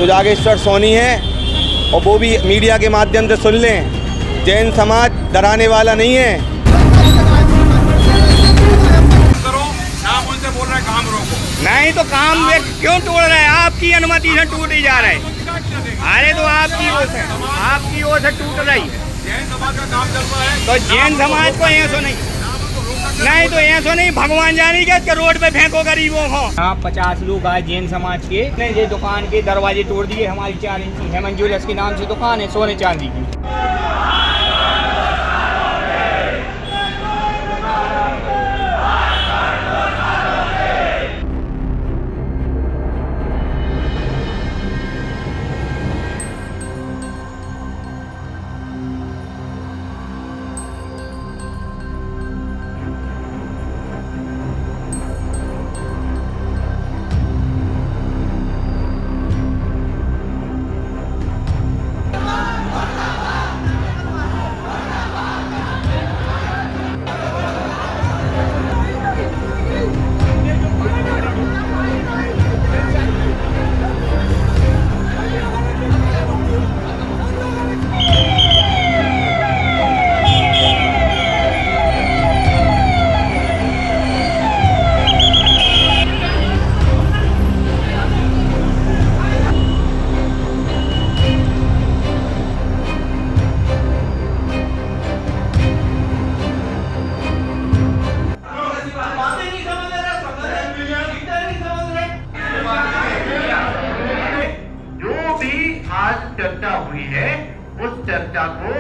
तो जागेश्वर सोनी है, और वो भी मीडिया के माध्यम से सुन लें, जैन समाज डराने वाला नहीं है। आप उनसे बोल रहे हैं काम रोको। नहीं तो काम क्यों तोड़ रहे हैं? आपकी अनुमति से टूट ही जा रहा है। अरे तो आपकी ओर से टूट रही है। जैन समाज का काम चल रहा है तो जैन समाज को ऐसो नहीं तो ऐसो नहीं, भगवान जाने के रोड पे फेंको गरीबों को। आप 50 लोग आए जैन समाज के, ये दुकान के दरवाजे तोड़ दिए। हमारी 4 इंची हेमन ज्वेलर्स के नाम से दुकान है, सोने चांदी की। चर्चा हुई है, उस चर्चा को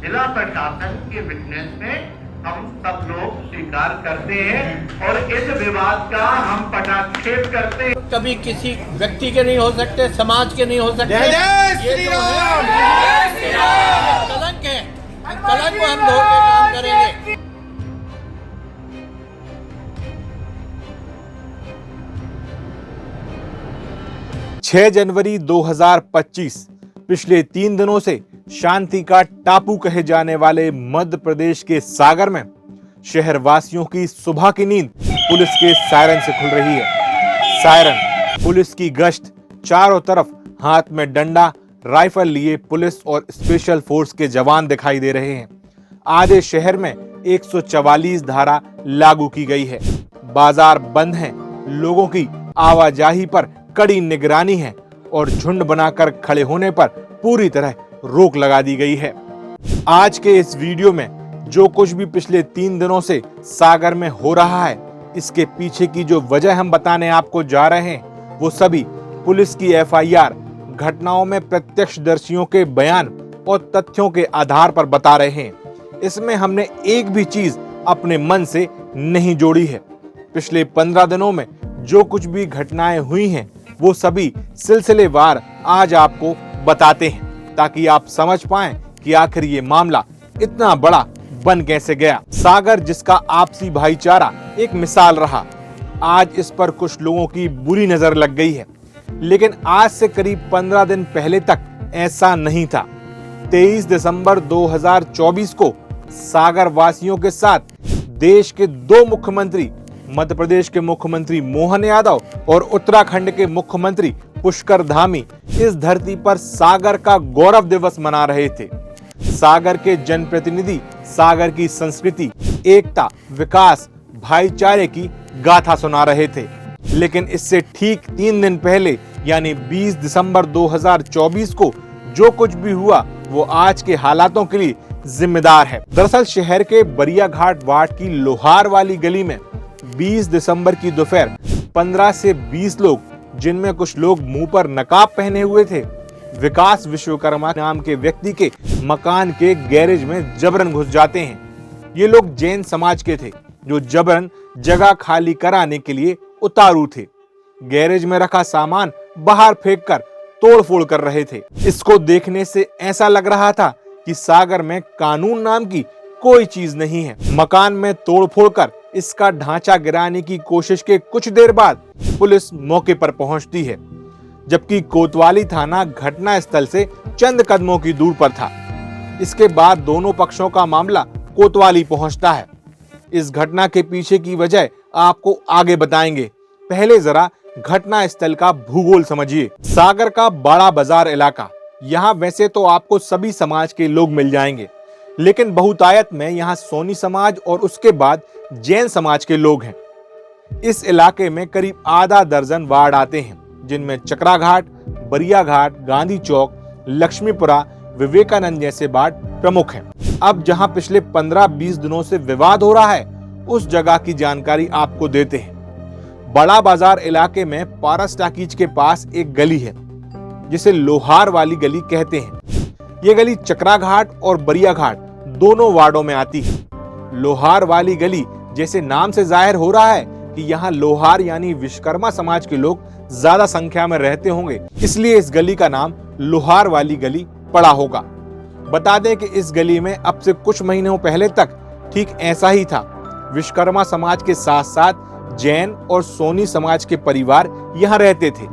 जिला प्रशासन के विटनेस में हम सब लोग स्वीकार करते हैं और इस विवाद का हम पटाक्षेप करते हैं। कभी किसी व्यक्ति के नहीं हो सकते, समाज के नहीं हो सकते। कलंक है, कलंक को हम धो के काम करेंगे। 6 जनवरी 2025 पिछले 3 दिनों से शांति का टापू कहे जाने वाले मध्य प्रदेश के सागर में शहरवासियों की सुबह की नींद पुलिस के सायरन से खुल रही है। सायरन, पुलिस की गश्त, चारों तरफ हाथ में डंडा, राइफल लिए पुलिस और स्पेशल फोर्स के जवान दिखाई दे रहे हैं। आधे शहर में 144 धारा लागू की गई है। बाजार बंद हैं, लोगों की आवाजाही पर कड़ी निगरानी है और झुंड बनाकर खड़े होने पर पूरी तरह रोक लगा दी गई है। आज के इस वीडियो में जो कुछ भी पिछले 3 दिनों से सागर में हो रहा है, इसके पीछे की जो वजह हम बताने आपको जा रहे हैं, वो सभी पुलिस की FIR, घटनाओं में प्रत्यक्षदर्शियों के बयान और तथ्यों के आधार पर बता रहे हैं। इसमें हमने एक भी चीज अपने मन से नहीं जोड़ी है। पिछले 15 दिनों में जो कुछ भी घटनाएं हुई हैं, वो सभी सिलसिलेवार आज आपको बताते हैं, ताकि आप समझ पाएं कि आखिर ये मामला इतना बड़ा बन कैसे गया। सागर, जिसका आपसी भाईचारा एक मिसाल रहा, आज इस पर कुछ लोगों की बुरी नजर लग गई है। लेकिन आज से करीब 15 दिन पहले तक ऐसा नहीं था। 23 दिसंबर 2024 को सागर वासियों के साथ देश के 2 मुख्यमंत्री, मध्य प्रदेश के मुख्यमंत्री मोहन यादव और उत्तराखंड के मुख्यमंत्री पुष्कर धामी, इस धरती पर सागर का गौरव दिवस मना रहे थे। सागर के जनप्रतिनिधि सागर की संस्कृति, एकता, विकास, भाईचारे की गाथा सुना रहे थे। लेकिन इससे ठीक 3 दिन पहले यानी 20 दिसंबर 2024 को जो कुछ भी हुआ, वो आज के हालातों के लिए जिम्मेदार है। दरअसल शहर के बरियाघाट वार्ड की लोहार वाली गली में 20 दिसंबर की दोपहर 15 से 20 लोग, जिनमें कुछ लोग मुंह पर नकाब पहने हुए थे, विकास विश्वकर्मा नाम के व्यक्ति के मकान के गैरेज में जबरन घुस जाते हैं। ये लोग जैन समाज के थे, जो जबरन जगह खाली कराने के लिए उतारू थे। गैरेज में रखा सामान बाहर फेंककर तोड़फोड़ कर रहे थे। इसको देखने से ऐसा लग रहा था कि सागर में कानून नाम की कोई चीज नहीं है। मकान में तोड़फोड़ कर इसका ढांचा गिराने की कोशिश के कुछ देर बाद पुलिस मौके पर पहुंचती है, जबकि कोतवाली थाना घटना स्थल से चंद कदमों की दूर पर था। इसके बाद दोनों पक्षों का मामला कोतवाली पहुंचता है। इस घटना के पीछे की वजह आपको आगे बताएंगे। पहले जरा घटना स्थल का भूगोल समझिए। सागर का बड़ा बाजार इलाका, यहाँ वैसे तो आपको सभी समाज के लोग मिल जाएंगे, लेकिन बहुतायत में यहाँ सोनी समाज और उसके बाद जैन समाज के लोग हैं। इस इलाके में करीब आधा दर्जन वार्ड आते हैं, जिनमें चकरा घाट, बरिया घाट, गांधी चौक, लक्ष्मीपुरा, विवेकानंद जैसे वार्ड प्रमुख हैं। अब जहां पिछले 15-20 दिनों से विवाद हो रहा है, उस जगह की जानकारी आपको देते हैं। बड़ा बाजार इलाके में पारस टाकीज के पास एक गली है, जिसे लोहार वाली गली कहते हैं। ये गली चकरा घाट और बरिया घाट दोनों वार्डों में आती है। लोहार वाली गली जैसे नाम से जाहिर हो रहा है कि यहाँ लोहार यानी विश्वकर्मा समाज के लोग ज्यादा संख्या में रहते होंगे, इसलिए इस गली का नाम लोहार वाली गली पड़ा होगा। बता दें कि इस गली में अब से कुछ महीनों पहले तक ठीक ऐसा ही था। विश्वकर्मा समाज के साथ साथ जैन और सोनी समाज के परिवार यहाँ रहते थे।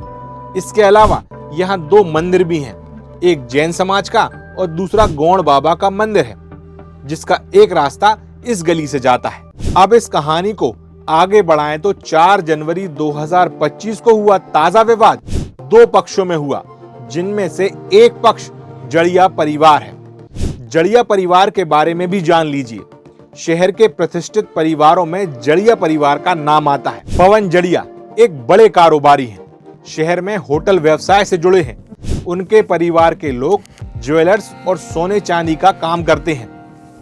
इसके अलावा यहाँ 2 मंदिर भी हैं, एक जैन समाज का और दूसरा गौड़ बाबा का मंदिर है, जिसका एक रास्ता इस गली से जाता है। अब इस कहानी को आगे बढ़ाएं तो 4 जनवरी 2025 को हुआ ताजा विवाद 2 पक्षों में हुआ, जिनमें से एक पक्ष जड़िया परिवार है। जड़िया परिवार के बारे में भी जान लीजिए। शहर के प्रतिष्ठित परिवारों में जड़िया परिवार का नाम आता है। पवन जड़िया एक बड़े कारोबारी हैं, शहर में होटल व्यवसाय से जुड़े हैं। उनके परिवार के लोग ज्वेलर्स और सोने चांदी का काम करते हैं।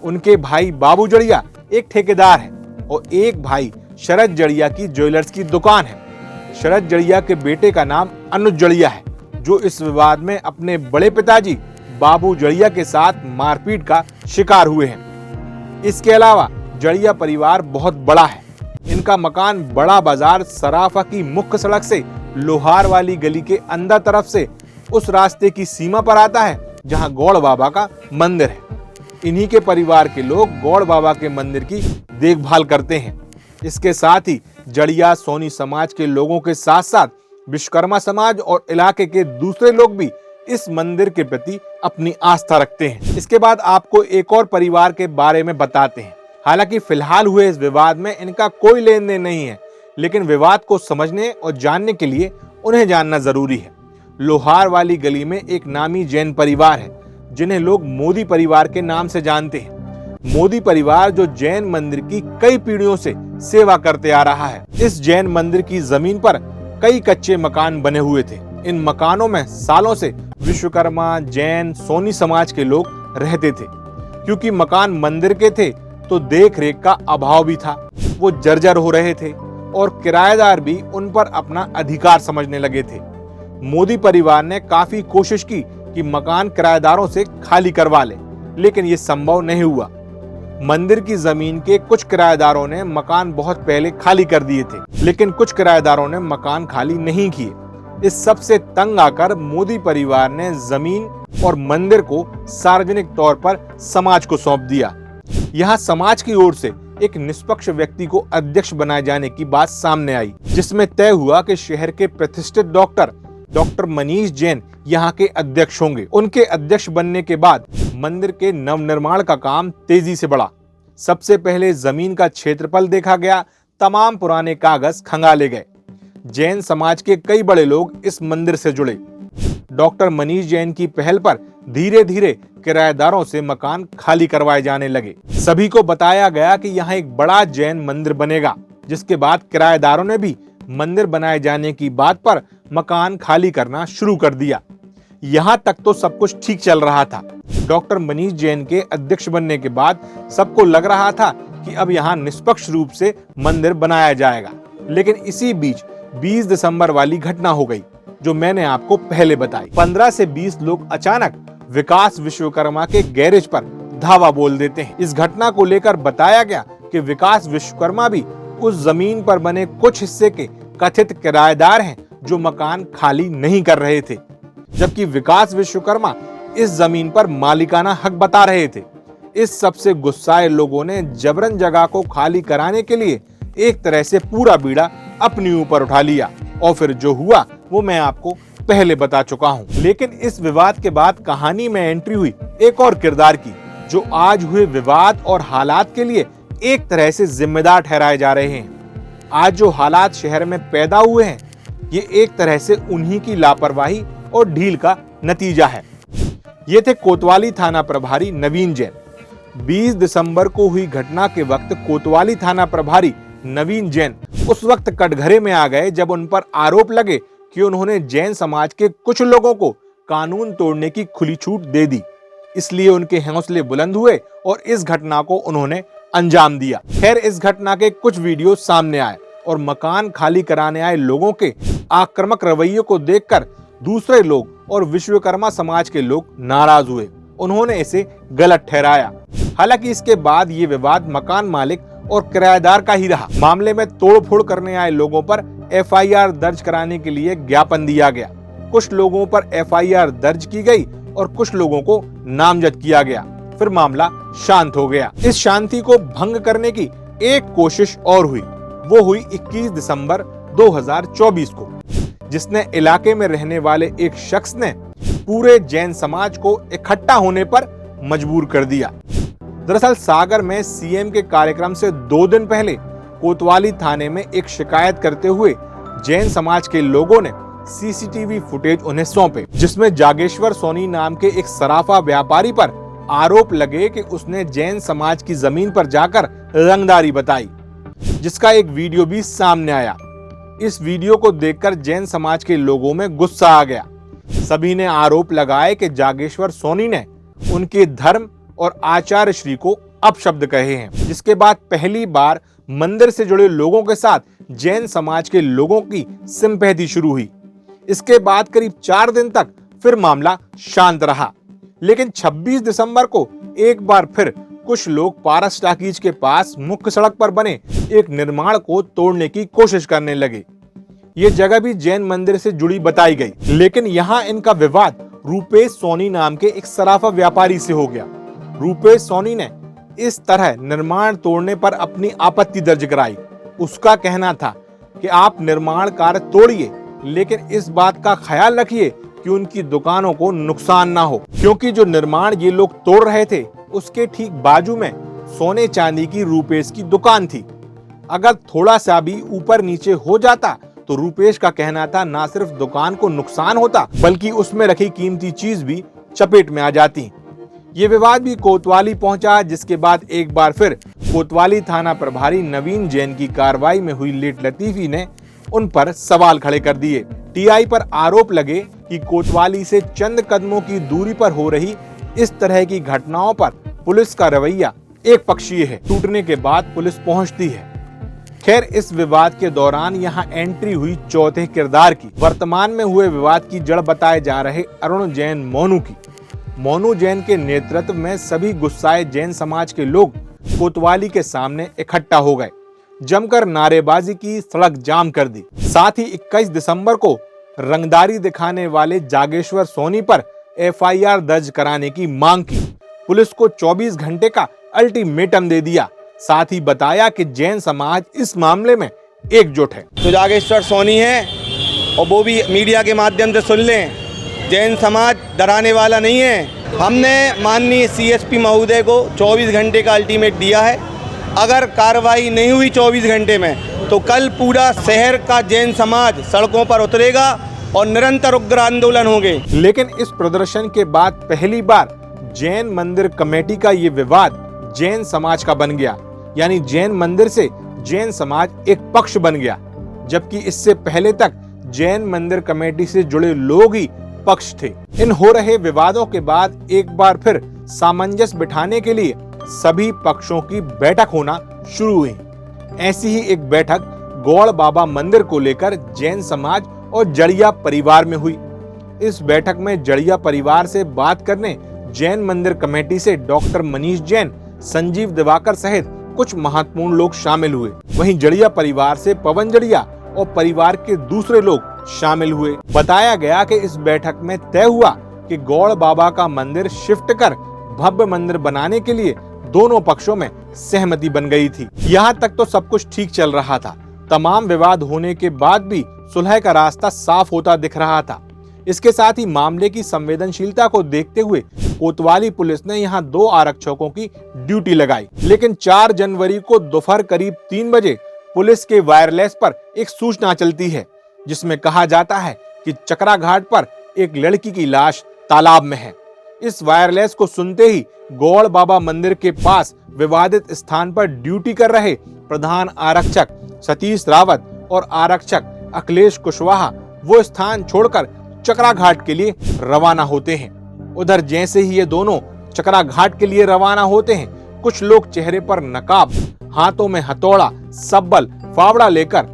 उनके भाई बाबू जड़िया एक ठेकेदार है और एक भाई शरद जड़िया की ज्वेलर्स की दुकान है। शरद जड़िया के बेटे का नाम अनुज जड़िया है, जो इस विवाद में अपने बड़े पिताजी बाबू जड़िया के साथ मारपीट का शिकार हुए हैं। इसके अलावा जड़िया परिवार बहुत बड़ा है। इनका मकान बड़ा बाजार सराफा की मुख्य सड़क से लोहार वाली गली के अंदर तरफ से उस रास्ते की सीमा पर आता है जहां गौड़ बाबा का मंदिर है। इन्हीं के परिवार के लोग गौड़ बाबा के मंदिर की देखभाल करते हैं। इसके साथ ही जड़िया सोनी समाज के लोगों के साथ साथ विश्वकर्मा समाज और इलाके के दूसरे लोग भी इस मंदिर के प्रति अपनी आस्था रखते हैं। इसके बाद आपको एक और परिवार के बारे में बताते हैं। हालांकि फिलहाल हुए इस विवाद में इनका कोई लेन देन नहीं है, लेकिन विवाद को समझने और जानने के लिए उन्हें जानना जरूरी है। लोहार वाली गली में एक नामी जैन परिवार है, जिन्हें लोग मोदी परिवार के नाम से जानते हैं। मोदी परिवार जो जैन मंदिर की कई पीढ़ियों से सेवा करते आ रहा है। इस जैन मंदिर की जमीन पर कई कच्चे मकान बने हुए थे। इन मकानों में सालों से विश्वकर्मा, जैन, सोनी समाज के लोग रहते थे। क्योंकि मकान मंदिर के थे तो देख रेख का अभाव भी था। वो जर्जर हो रहे थे और किराएदार भी उन पर अपना अधिकार समझने लगे थे। मोदी परिवार ने काफी कोशिश की कि मकान किराएदारों से खाली करवा ले, लेकिन ये संभव नहीं हुआ। मंदिर की जमीन के कुछ किराएदारों ने मकान बहुत पहले खाली कर दिए थे, लेकिन कुछ किराएदारों ने मकान खाली नहीं किए। इस सब से तंग आकर मोदी परिवार ने जमीन और मंदिर को सार्वजनिक तौर पर समाज को सौंप दिया। यहाँ समाज की ओर से एक निष्पक्ष व्यक्ति को अध्यक्ष बनाए जाने की बात सामने आई, जिसमें तय हुआ कि शहर के प्रतिष्ठित डॉक्टर मनीष जैन यहाँ के अध्यक्ष होंगे। उनके अध्यक्ष बनने के बाद मंदिर के नवनिर्माण का काम तेजी से बढ़ा। सबसे पहले जमीन का क्षेत्रफल देखा गया, तमाम पुराने कागज खंगाले गए। जैन समाज के कई बड़े लोग इस मंदिर से जुड़े। डॉक्टर मनीष जैन की पहल पर धीरे धीरे किराएदारों से मकान खाली करवाए जाने लगे। सभी को बताया गया कि यहाँ एक बड़ा जैन मंदिर बनेगा, जिसके बाद किराएदारों ने भी मंदिर बनाए जाने की बात पर मकान खाली करना शुरू कर दिया। यहाँ तक तो सब कुछ ठीक चल रहा था। डॉक्टर मनीष जैन के अध्यक्ष बनने के बाद सबको लग रहा था कि अब यहाँ निष्पक्ष रूप से मंदिर बनाया जाएगा। लेकिन इसी बीच 20 दिसंबर वाली घटना हो गई, जो मैंने आपको पहले बताई। 15 से 20 लोग अचानक विकास विश्वकर्मा के गैरेज पर धावा बोल देते हैं। इस घटना को लेकर बताया गया कि विकास विश्वकर्मा भी उस जमीन पर बने कुछ हिस्से के कथित किराएदार हैं, जो मकान खाली नहीं कर रहे थे, जबकि विकास विश्वकर्मा इस जमीन पर मालिकाना हक बता रहे थे। इस सबसे गुस्साए लोगों ने जबरन जगह को खाली कराने के लिए एक तरह से पूरा बीड़ा अपने ऊपर उठा लिया, और फिर जो हुआ वो मैं आपको पहले बता चुका हूँ। लेकिन इस विवाद के बाद कहानी में एंट्री हुई एक और किरदार की, जो आज हुए विवाद और हालात के लिए एक तरह से जिम्मेदार ठहराए जा रहे हैं। आज जो हालात शहर में पैदा हुए हैं, ये एक तरह से उन्हीं की लापरवाही और ढील का नतीजा है। ये थे कोतवाली थाना प्रभारी नवीन जैन। 20 दिसंबर को हुई घटना के वक्त कोतवाली थाना प्रभारी नवीन जैन उस वक्त कटघरे में आ गए जब उन पर आरोप लगे कि उन्होंने जैन समाज के कुछ लोगों को कानून तोड़ने की खुली छूट दे दी। इसलिए उनके हौसले बुलंद हुए और इस घटना को उन्होंने अंजाम दिया। खैर, इस घटना के कुछ वीडियो सामने आए और मकान खाली कराने आए लोगों के आक्रामक रवैये को देखकर दूसरे लोग और विश्वकर्मा समाज के लोग नाराज हुए। उन्होंने इसे गलत ठहराया। हालांकि इसके बाद ये विवाद मकान मालिक और किराएदार का ही रहा। मामले में तोड़फोड़ करने आए लोगों पर एफआईआर दर्ज कराने के लिए ज्ञापन दिया गया। कुछ लोगों पर एफआईआर दर्ज की गई और कुछ लोगों को नामजद किया गया। फिर मामला शांत हो गया। इस शांति को भंग करने की एक कोशिश और हुई। वो हुई 21 दिसंबर 2024 को, जिसने इलाके में रहने वाले एक शख्स ने पूरे जैन समाज को इकट्ठा होने पर मजबूर कर दिया। दरअसल सागर में सीएम के कार्यक्रम से 2 दिन पहले कोतवाली थाने में एक शिकायत करते हुए जैन समाज के लोगों ने सीसीटीवी फुटेज उन्हें सौंपे, जिसमें जागेश्वर सोनी नाम के एक सराफा व्यापारी पर आरोप लगे कि उसने जैन समाज की जमीन पर जाकर रंगदारी बताई, जिसका एक वीडियो भी सामने आया। इस वीडियो को देखकर जैन समाज के लोगों में गुस्सा आ गया। सभी ने आरोप लगाए कि जागेश्वर सोनी ने उनके धर्म और आचार्य श्री को अपशब्द कहे हैं, जिसके बाद पहली बार मंदिर से जुड़े लोगों के साथ जैन समाज के लोगों की सिंपैथी शुरू हुई। इसके बाद करीब 4 दिन तक फिर मामला शांत रहा, लेकिन 26 दिसंबर को एक बार फिर कुछ लोग पारस टाकीज के पास मुख्य सड़क पर बने एक निर्माण को तोड़ने की कोशिश करने लगे। ये जगह भी जैन मंदिर से जुड़ी बताई गई, लेकिन यहाँ इनका विवाद रूपेश सोनी नाम के एक सराफा व्यापारी से हो गया। रूपेश सोनी ने इस तरह निर्माण तोड़ने पर अपनी आपत्ति दर्ज कराई। उसका कहना था कि आप निर्माण कार्य तोड़िए, लेकिन इस बात का ख्याल रखिए कि उनकी दुकानों को नुकसान ना हो, क्योंकि जो निर्माण ये लोग तोड़ रहे थे उसके ठीक बाजू में सोने चांदी की रूपेश की दुकान थी। अगर थोड़ा सा भी ऊपर नीचे हो जाता तो रूपेश का कहना था ना सिर्फ दुकान को नुकसान होता, बल्कि उसमें रखी कीमती चीज भी चपेट में आ जाती। ये विवाद भी कोतवाली पहुंचा, जिसके बाद एक बार फिर कोतवाली थाना प्रभारी नवीन जैन की कार्रवाई में हुई लेट लतीफी ने उन पर सवाल खड़े कर दिए। टीआई पर आरोप लगे कि कोतवाली से चंद कदमों की दूरी पर हो रही इस तरह की घटनाओं पर पुलिस का रवैया एक पक्षीय है। टूटने के बाद पुलिस पहुंचती है। खैर, इस विवाद के दौरान यहाँ एंट्री हुई चौथे किरदार की। वर्तमान में हुए विवाद की जड़ बताए जा रहे अरुण जैन मोनू की। मोनू जैन के नेतृत्व में सभी गुस्साए जैन समाज के लोग कोतवाली के सामने इकट्ठा हो गए, जमकर नारेबाजी की, सड़क जाम कर दी। साथ ही 21 दिसंबर को रंगदारी दिखाने वाले जागेश्वर सोनी पर एफआईआर दर्ज कराने की मांग की। पुलिस को 24 घंटे का अल्टीमेटम दे दिया। साथ ही बताया कि जैन समाज इस मामले में एकजुट है। तो जागेश्वर सोनी है और वो भी मीडिया के माध्यम से सुन लें, जैन समाज डराने वाला नहीं है। हमने माननीय सीएसपी महोदय को 24 घंटे का अल्टीमेट दिया है। अगर कार्रवाई नहीं हुई 24 घंटे में तो कल पूरा शहर का जैन समाज सड़कों पर उतरेगा और निरंतर उग्र आंदोलन होंगे। लेकिन इस प्रदर्शन के बाद पहली बार जैन मंदिर कमेटी का ये विवाद जैन समाज का बन गया, यानी जैन मंदिर से जैन समाज एक पक्ष बन गया, जबकि इससे पहले तक जैन मंदिर कमेटी से जुड़े लोग ही पक्ष थे। इन हो रहे विवादों के बाद एक बार फिर सामंजस्य बिठाने के लिए सभी पक्षों की बैठक होना शुरू हुई। ऐसी ही एक बैठक गौड़ बाबा मंदिर को लेकर जैन समाज और जड़िया परिवार में हुई। इस बैठक में जड़िया परिवार से बात करने जैन मंदिर कमेटी से डॉक्टर मनीष जैन, संजीव दिवाकर सहित कुछ महत्वपूर्ण लोग शामिल हुए। वहीं जड़िया परिवार से पवन जड़िया और परिवार के दूसरे लोग शामिल हुए। बताया गया कि इस बैठक में तय हुआ कि गौड़ बाबा का मंदिर शिफ्ट कर भव्य मंदिर बनाने के लिए दोनों पक्षों में सहमति बन गई थी। यहाँ तक तो सब कुछ ठीक चल रहा था। तमाम विवाद होने के बाद भी सुलह का रास्ता साफ होता दिख रहा था। इसके साथ ही मामले की संवेदनशीलता को देखते हुए कोतवाली पुलिस ने यहाँ 2 आरक्षकों की ड्यूटी लगाई। लेकिन 4 जनवरी को दोपहर करीब 3 बजे पुलिस के वायरलेस पर एक सूचना चलती है जिसमें कहा जाता है कि चकरा घाट पर एक लड़की की लाश तालाब में है। इस वायरलेस को सुनते ही गौड़ बाबा मंदिर के पास विवादित स्थान पर ड्यूटी कर रहे प्रधान आरक्षक सतीश रावत और आरक्षक अखिलेश कुशवाहा वो स्थान छोड़कर चकरा घाट के लिए रवाना होते हैं। उधर जैसे ही ये दोनों चकरा घाट के लिए रवाना होते हैं, कुछ लोग चेहरे पर नकाब, हाथों में हथौड़ा, सब्बल, फावड़ा लेकर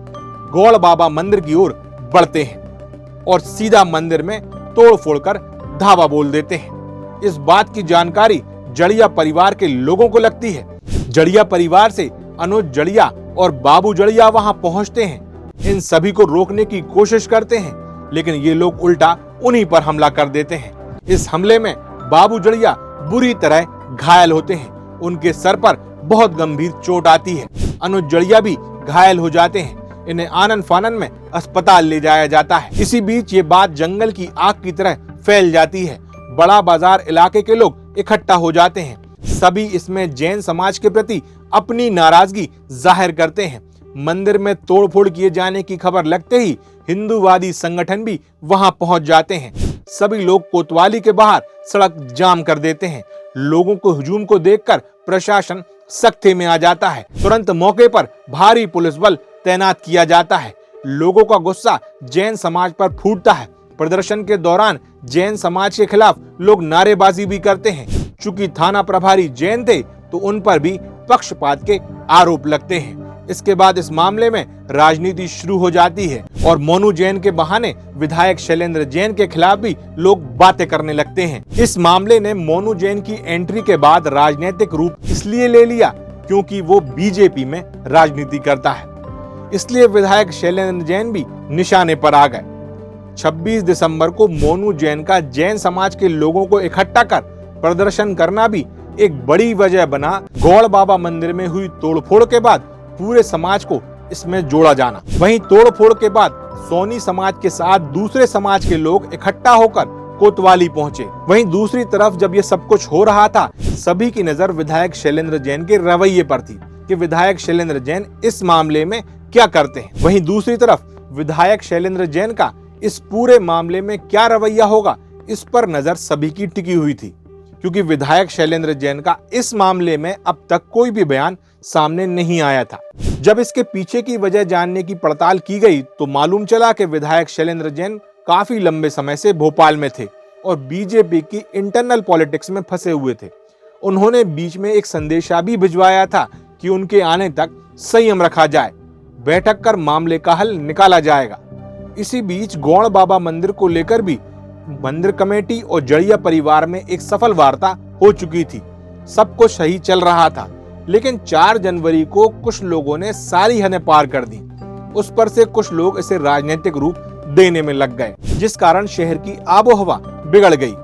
गौड़ बाबा मंदिर की ओर बढ़ते हैं और सीधा मंदिर में तोड़ फोड़ कर धावा बोल देते हैं। इस बात की जानकारी जड़िया परिवार के लोगों को लगती है। जड़िया परिवार से अनुज जड़िया और बाबू जड़िया वहां पहुंचते हैं। इन सभी को रोकने की कोशिश करते हैं, लेकिन ये लोग उल्टा उन्हीं पर हमला कर देते हैं। इस हमले में बाबू जड़िया बुरी तरह घायल होते हैं। उनके सर पर बहुत गंभीर चोट आती है। अनुज जड़िया भी घायल हो जाते हैं। इन्हें आनन फानन में अस्पताल ले जाया जाता है। इसी बीच ये बात जंगल की आग की तरह फैल जाती है। बड़ा बाजार इलाके के लोग इकट्ठा हो जाते हैं। सभी इसमें जैन समाज के प्रति अपनी नाराजगी जाहिर करते हैं। मंदिर में तोड़फोड़ किए जाने की खबर लगते ही हिंदूवादी संगठन भी वहां पहुंच जाते हैं। सभी लोग कोतवाली के बाहर सड़क जाम कर देते हैं। लोगों को हुजूम को देखकर प्रशासन सख्ती में आ जाता है। तुरंत मौके पर भारी पुलिस बल तैनात किया जाता है। लोगों का गुस्सा जैन समाज पर फूटता है। प्रदर्शन के दौरान जैन समाज के खिलाफ लोग नारेबाजी भी करते हैं। चूंकि थाना प्रभारी जैन थे तो उन पर भी पक्षपात के आरोप लगते हैं। इसके बाद इस मामले में राजनीति शुरू हो जाती है और मोनू जैन के बहाने विधायक शैलेंद्र जैन के खिलाफ भी लोग बातें करने लगते हैं। इस मामले ने मोनू जैन की एंट्री के बाद राजनीतिक रूप इसलिए ले लिया क्योंकि वो बीजेपी में राजनीति करता है। इसलिए विधायक शैलेंद्र जैन भी निशाने पर आ गए। 26 दिसंबर को मोनू जैन का जैन समाज के लोगों को इकट्ठा कर प्रदर्शन करना भी एक बड़ी वजह बना। गौड़ बाबा मंदिर में हुई तोड़फोड़ के बाद पूरे समाज को इसमें जोड़ा जाना। वहीं तोड़फोड़ के बाद सोनी समाज के साथ दूसरे समाज के लोग इकट्ठा होकर कोतवाली पहुंचे। वहीं दूसरी तरफ जब ये सब कुछ हो रहा था, सभी की नजर विधायक शैलेंद्र जैन के रवैये पर थी कि विधायक शैलेंद्र जैन इस मामले में क्या करते हैं। वहीं दूसरी तरफ विधायक शैलेंद्र जैन का इस पूरे मामले में क्या रवैया होगा, इस पर नजर सभी की टिकी हुई थी, क्योंकि विधायक शैलेंद्र जैन का इस मामले में अब तक कोई भी बयान सामने नहीं आया था। जब इसके पीछे की वजह जानने की पड़ताल की गई तो मालूम चला कि विधायक शैलेंद्र जैन काफी लंबे समय से भोपाल में थे और बीजेपी की इंटरनल पॉलिटिक्स में फंसे हुए थे। उन्होंने बीच में एक संदेशा भी भिजवाया था कि उनके आने तक संयम रखा जाए, बैठक कर मामले का हल निकाला जाएगा। इसी बीच गौड़ बाबा मंदिर को लेकर भी मंदिर कमेटी और जड़िया परिवार में एक सफल वार्ता हो चुकी थी। सब कुछ सही चल रहा था, लेकिन 4 जनवरी को कुछ लोगों ने सारी हदें पार कर दी। उस पर से कुछ लोग इसे राजनीतिक रूप देने में लग गए, जिस कारण शहर की आबोहवा बिगड़ गई।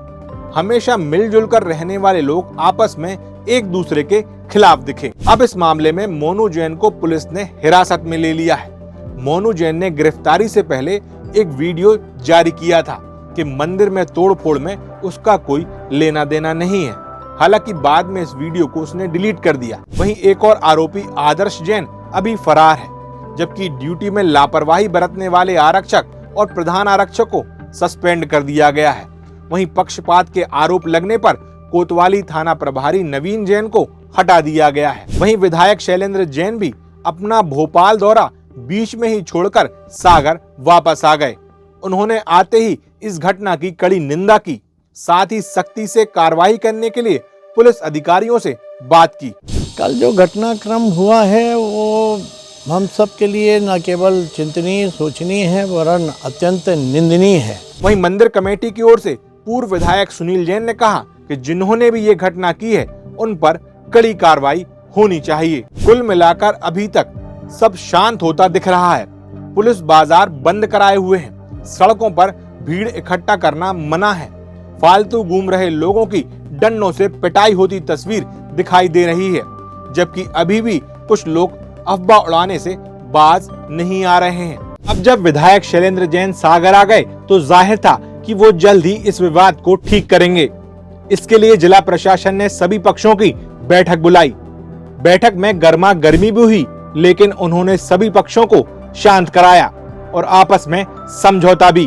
हमेशा मिलजुल कर रहने वाले लोग आपस में एक दूसरे के खिलाफ दिखे। अब इस मामले में मोनू जैन को पुलिस ने हिरासत में ले लिया है। मोनू जैन ने गिरफ्तारी से पहले एक वीडियो जारी किया था कि मंदिर में तोड़फोड़ में उसका कोई लेना देना नहीं है। हालांकि बाद में इस वीडियो को उसने डिलीट कर दिया। वहीं एक और आरोपी आदर्श जैन अभी फरार है, जबकि ड्यूटी में लापरवाही बरतने वाले आरक्षक और प्रधान आरक्षक को सस्पेंड कर दिया गया है। वहीं पक्षपात के आरोप लगने पर कोतवाली थाना प्रभारी नवीन जैन को हटा दिया गया है। वहीं विधायक शैलेंद्र जैन भी अपना भोपाल दौरा बीच में ही छोड़कर सागर वापस आ गए। उन्होंने आते ही इस घटना की कड़ी निंदा की, साथ ही सख्ती से कार्रवाई करने के लिए पुलिस अधिकारियों से बात की। कल जो घटनाक्रम हुआ है वो हम सब के लिए न केवल चिंतनीय सोचनीय है वरन अत्यंत निंदनीय है। वहीं मंदिर कमेटी की ओर से पूर्व विधायक सुनील जैन ने कहा कि जिन्होंने भी ये घटना की है उन पर कड़ी कार्रवाई होनी चाहिए। कुल मिलाकर अभी तक सब शांत होता दिख रहा है। पुलिस बाजार बंद कराए हुए हैं। सड़कों पर भीड़ इकट्ठा करना मना है। फालतू घूम रहे लोगों की डंडों से पिटाई होती तस्वीर दिखाई दे रही है, जबकि अभी भी कुछ लोग अफवाह उड़ाने से बाज नहीं आ रहे हैं। अब जब विधायक शैलेंद्र जैन सागर आ गए तो जाहिर था कि वो जल्द ही इस विवाद को ठीक करेंगे। इसके लिए जिला प्रशासन ने सभी पक्षों की बैठक बुलाई। बैठक में गर्मा गर्मी भी हुई, लेकिन उन्होंने सभी पक्षों को शांत कराया। और आपस में समझौता भी।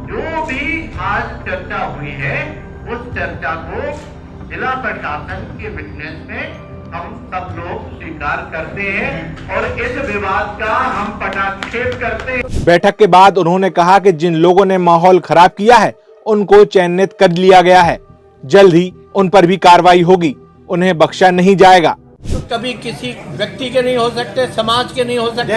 जो भी आज चर्चा हुई है उस चर्चा को जिला प्रशासन के विटनेस में हम सब लोग स्वीकार करते हैं और इस विवाद का हम पटाक्षेप करते हैं। बैठक के बाद उन्होंने कहा कि जिन लोगों ने माहौल खराब किया है उनको चयनित कर लिया गया है, जल्द ही उन पर भी कार्रवाई होगी, उन्हें बख्शा नहीं जाएगा। तो कभी किसी व्यक्ति के नहीं हो सकते, समाज के नहीं हो सकते।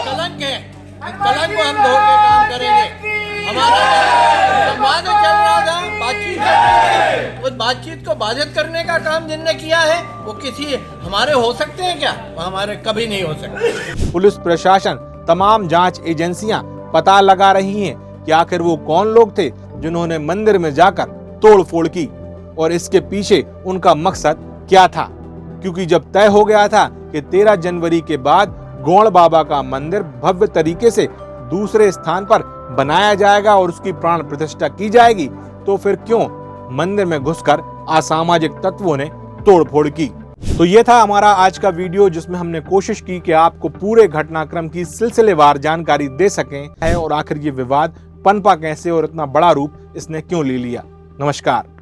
कलंक है, कलंक को हम धो के काम करेंगे। हमारा संवाद चल रहा था, बातचीत, उस बातचीत को बाधित करने का काम जिनने किया है वो किसी हमारे हो सकते हैं क्या? वो हमारे कभी नहीं हो सकते। पुलिस प्रशासन, तमाम जांच एजेंसियां पता लगा रही हैं कि आखिर वो कौन लोग थे जिन्होंने मंदिर में जाकर तोड़फोड़ की और इसके पीछे उनका मकसद क्या था। क्योंकि जब तय हो गया था कि 13 जनवरी के बाद गौड़ बाबा का मंदिर भव्य तरीके से दूसरे स्थान पर बनाया जाएगा और उसकी प्राण प्रतिष्ठा की जाएगी, तो फिर क्यों मंदिर में घुसकर असामाजिक तत्वों ने तोड़फोड़ की। तो ये था हमारा आज का वीडियो, जिसमें हमने कोशिश की कि आपको पूरे घटनाक्रम की सिलसिलेवार जानकारी दे सकें और आखिर ये विवाद पनपा कैसे और इतना बड़ा रूप इसने क्यों ले लिया। नमस्कार।